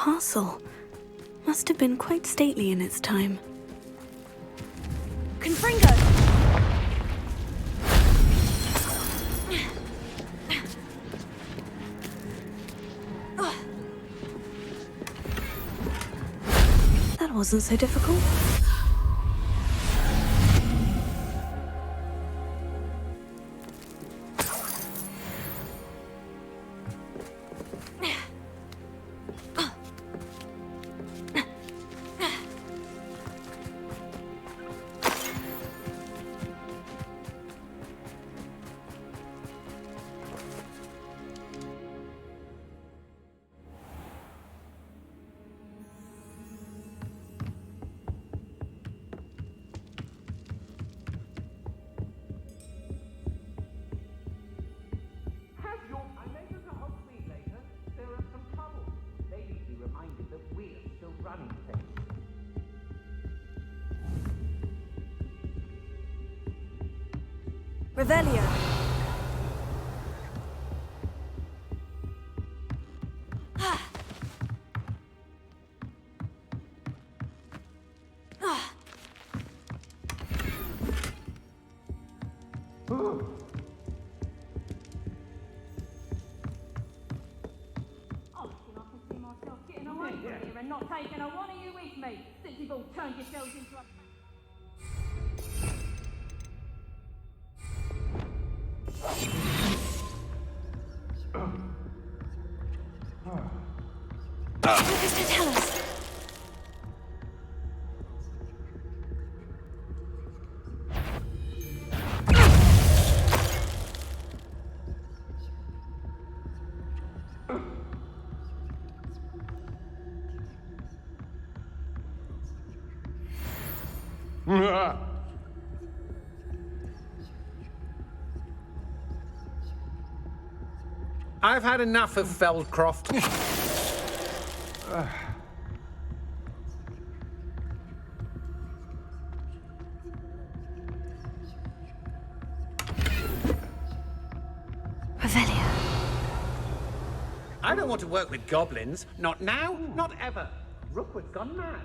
castle. Must have been quite stately in its time. Confringo! That wasn't so difficult. Revelio. And not taking a one of you with me, since you've all turned yourselves into a... What is to tell us? I've had enough of Feldcroft. Revelio. I don't want to work with goblins. Not now, not ever. Rookwood's gone mad.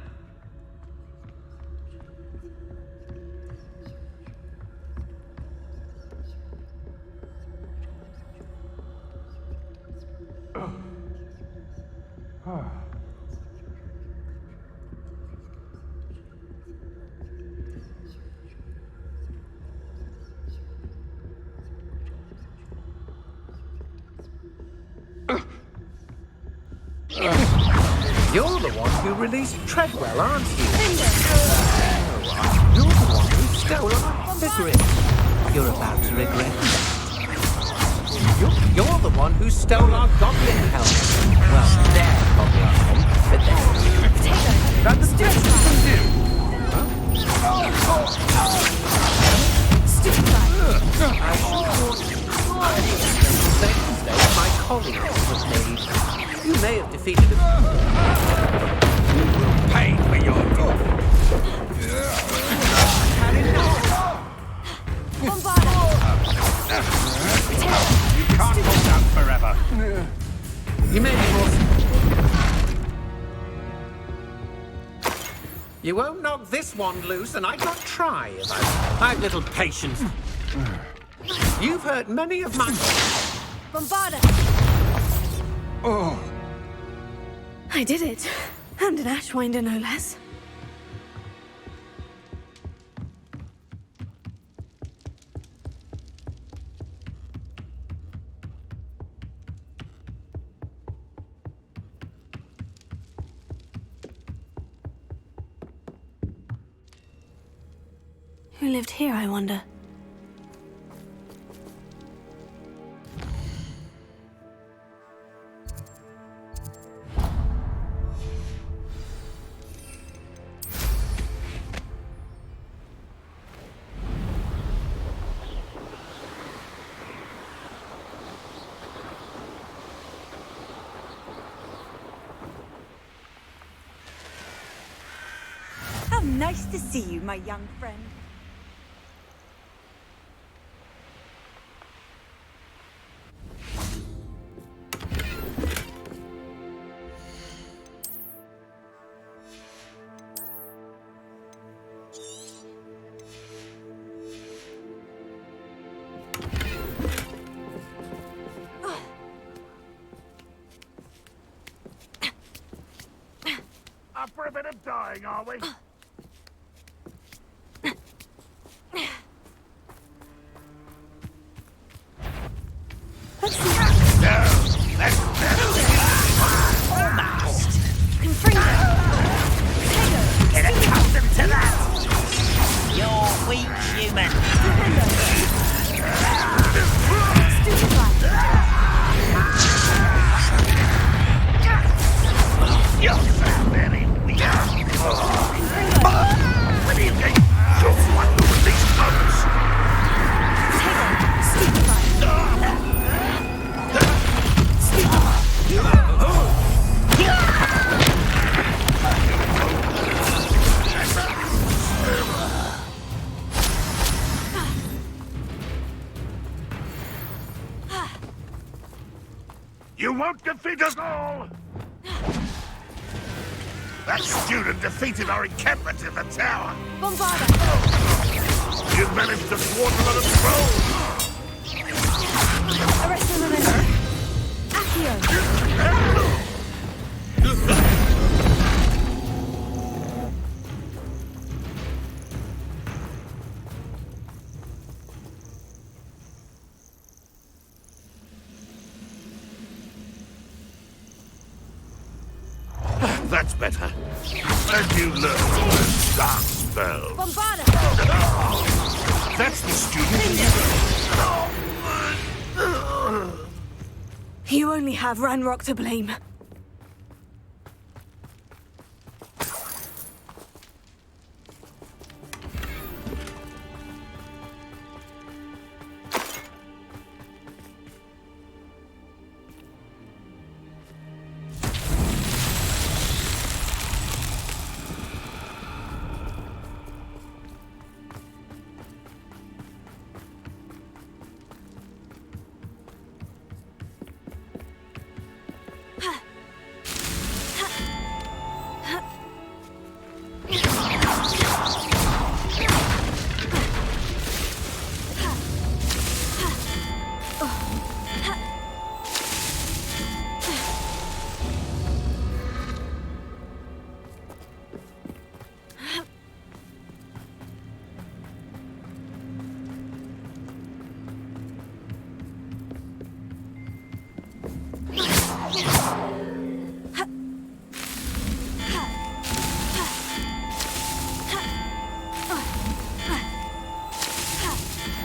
You're the one who released Treadwell, aren't you? You're the one who stole our hippogriff. You're about to regret that. You're the one who stole our goblin helmet. Well, their goblin helmet, but that's the best you can do. Stupid guy. I think the same mistake my colleagues have made. You may have defeated them. You will pay for your deed. Bombarda. You can't hold out forever. You may be more... You won't knock this wand loose, and I'd not try if I've little patience. You've hurt many of my... Bombarda. Oh. I did it. And an Ashwinder, no less. Who lived here, I wonder? How nice to see you, my young friend. a bit of dying, are we? Let's see. No, let's never. Confringo. Get accustomed to that. You're weak, human. Stupefy. You're very weak. When do you get your one with these bugs? Stupefy. You won't defeat us all! That student defeated our encampment in the tower! Bombarda. You managed to thwart another troll! Arresto Memento. Accio. That's better. And you learn to learn dark spells. Bombarda. That's the student. You only have Ranrock to blame.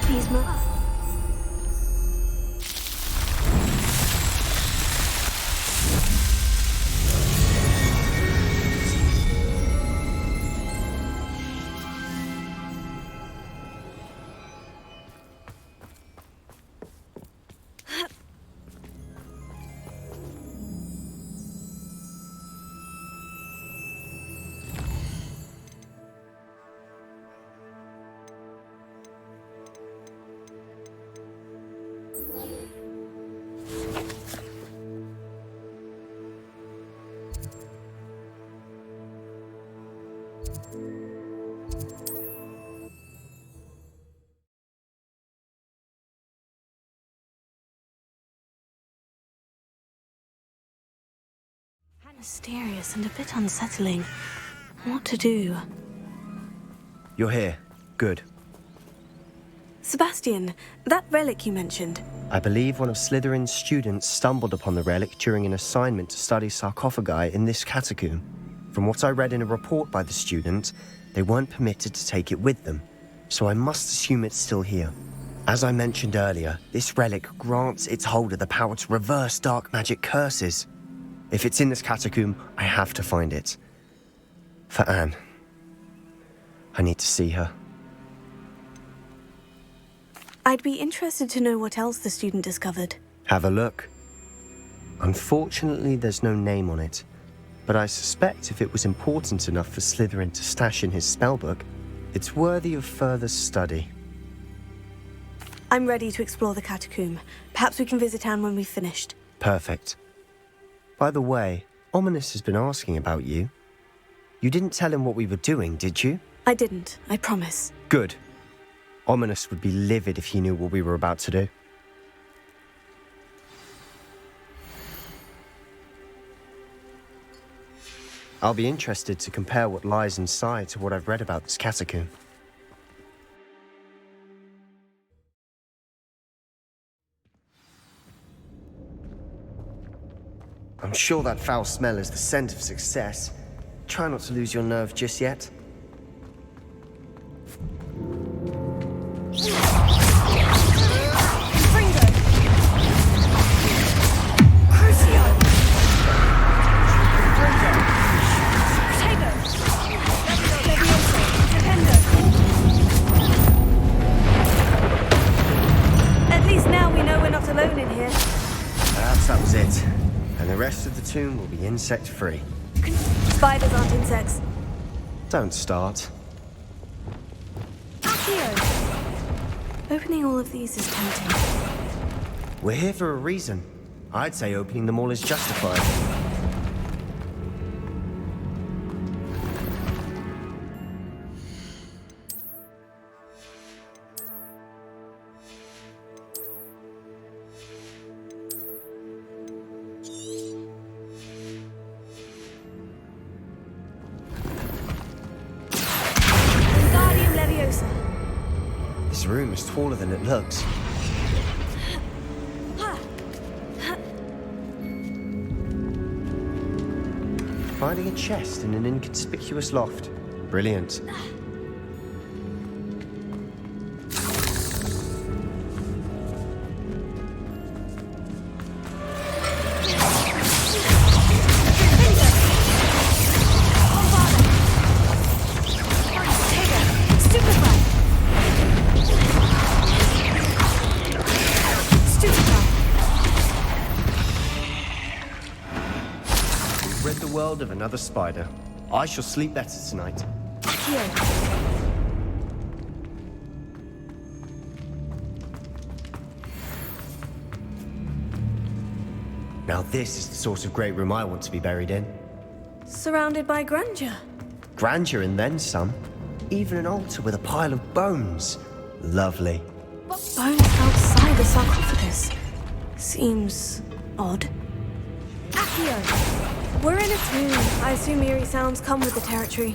Please move. Mysterious and a bit unsettling. What to do? You're here. Good. Sebastian, that relic you mentioned. I believe one of Slytherin's students stumbled upon the relic during an assignment to study sarcophagi in this catacomb. From what I read in a report by the student, they weren't permitted to take it with them, so I must assume it's still here. As I mentioned earlier, this relic grants its holder the power to reverse dark magic curses. If it's in this catacomb, I have to find it. For Anne. I need to see her. I'd be interested to know what else the student discovered. Have a look. Unfortunately, there's no name on it, but I suspect if it was important enough for Slytherin to stash in his spellbook, it's worthy of further study. I'm ready to explore the catacomb. Perhaps we can visit Anne when we've finished. Perfect. By the way, Ominous has been asking about you. You didn't tell him what we were doing, did you? I didn't, I promise. Good. Ominous would be livid if he knew what we were about to do. I'll be interested to compare what lies inside to what I've read about this catacomb. I'm sure that foul smell is the scent of success. Try not to lose your nerve just yet. Fringo! Crucio! Protego! Levioso! Dependo! At least now we know we're not alone in here. Perhaps that was it. And the rest of the tomb will be insect-free. Spiders aren't insects. Don't start. Accio! Opening all of these is tempting. We're here for a reason. I'd say opening them all is justified. Wingardium Leviosa. This room is taller than it looks. Finding a chest in an inconspicuous loft. Brilliant. We've rid the world of another spider. I shall sleep better tonight. Now this is the sort of great room I want to be buried in. Surrounded by grandeur. Grandeur and then some. Even an altar with a pile of bones. Lovely. But bones outside the sarcophagus. Seems odd. Accio! We're in a tomb. I assume eerie sounds come with the territory.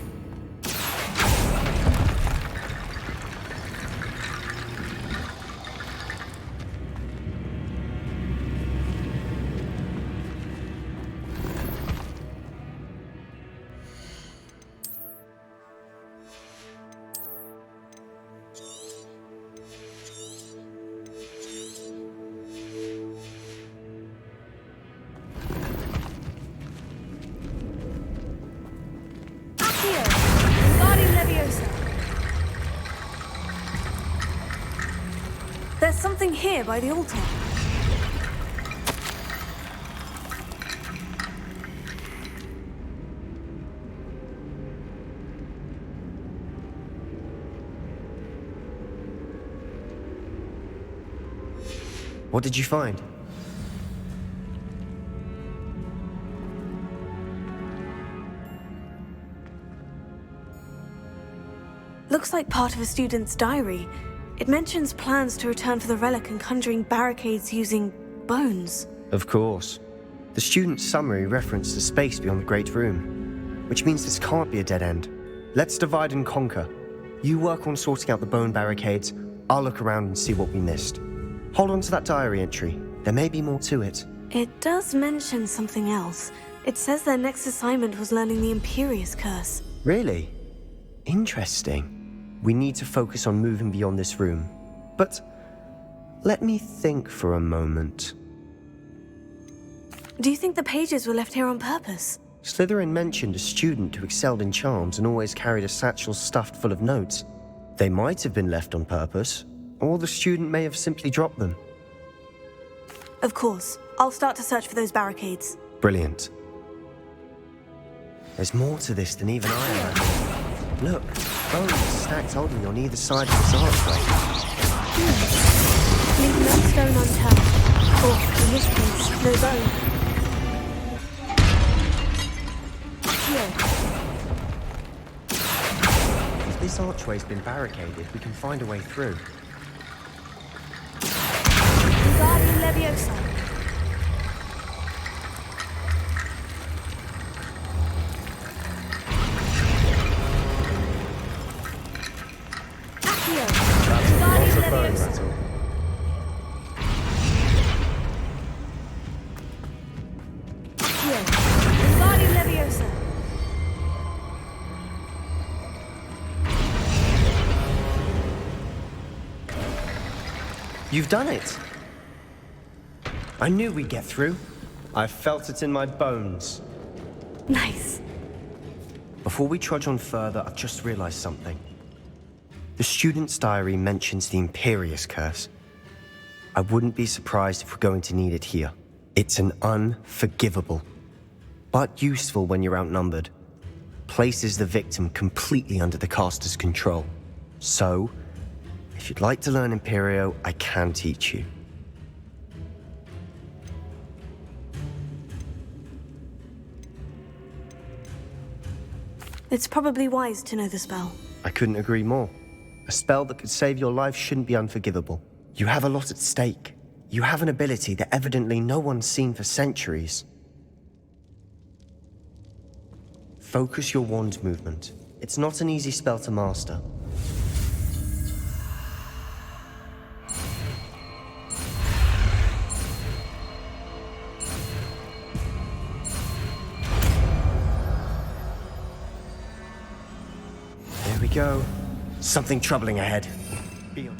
Accio! Wingardium Leviosa! There's something here by the altar. What did you find? Looks like part of a student's diary. It mentions plans to return for the relic and conjuring barricades using bones. Of course. The student's summary referenced the space beyond the Great Room, which means this can't be a dead end. Let's divide and conquer. You work on sorting out the bone barricades, I'll look around and see what we missed. Hold on to that diary entry. There may be more to it. It does mention something else. It says their next assignment was learning the Imperious Curse. Really? Interesting. We need to focus on moving beyond this room. But let me think for a moment. Do you think the pages were left here on purpose? Slytherin mentioned a student who excelled in charms and always carried a satchel stuffed full of notes. They might have been left on purpose, or the student may have simply dropped them. Of course. I'll start to search for those barricades. Brilliant. There's more to this than even I imagined. Look, bones stacked oddly on either side of this archway. Leave no stone unturned. Or, in this case, no bone. If this archway's been barricaded, we can find a way through. Wingardium Leviosa. You've done it! I knew we'd get through. I felt it in my bones. Nice. Before we trudge on further, I've just realized something. The student's diary mentions the Imperious Curse. I wouldn't be surprised if we're going to need it here. It's an unforgivable, but useful when you're outnumbered. Places the victim completely under the caster's control. So, if you'd like to learn Imperio, I can teach you. It's probably wise to know the spell. I couldn't agree more. A spell that could save your life shouldn't be unforgivable. You have a lot at stake. You have an ability that evidently no one's seen for centuries. Focus your wand movement. It's not an easy spell to master. There we go. Something troubling ahead. Be on.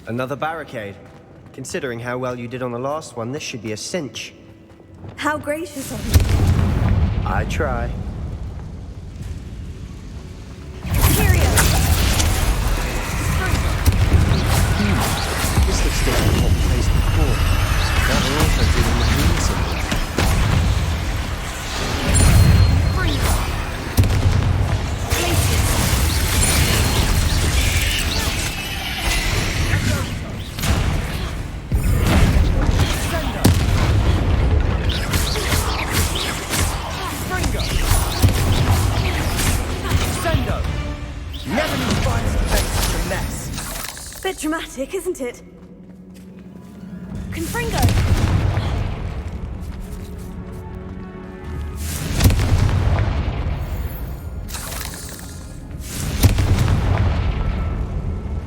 Another barricade. Considering how well you did on the last one, this should be a cinch. How gracious of you. I try. Bit dramatic, isn't it? Confringo!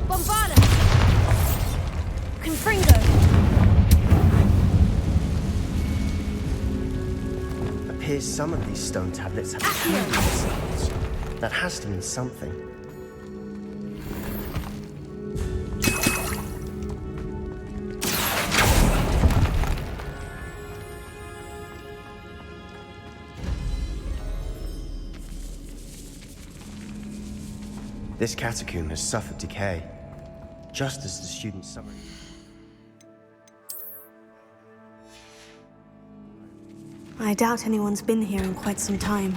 Bombarda! Confringo! Appears some of these stone tablets have human symbols. That has to mean something. This catacomb has suffered decay, just as the student's summary. I doubt anyone's been here in quite some time.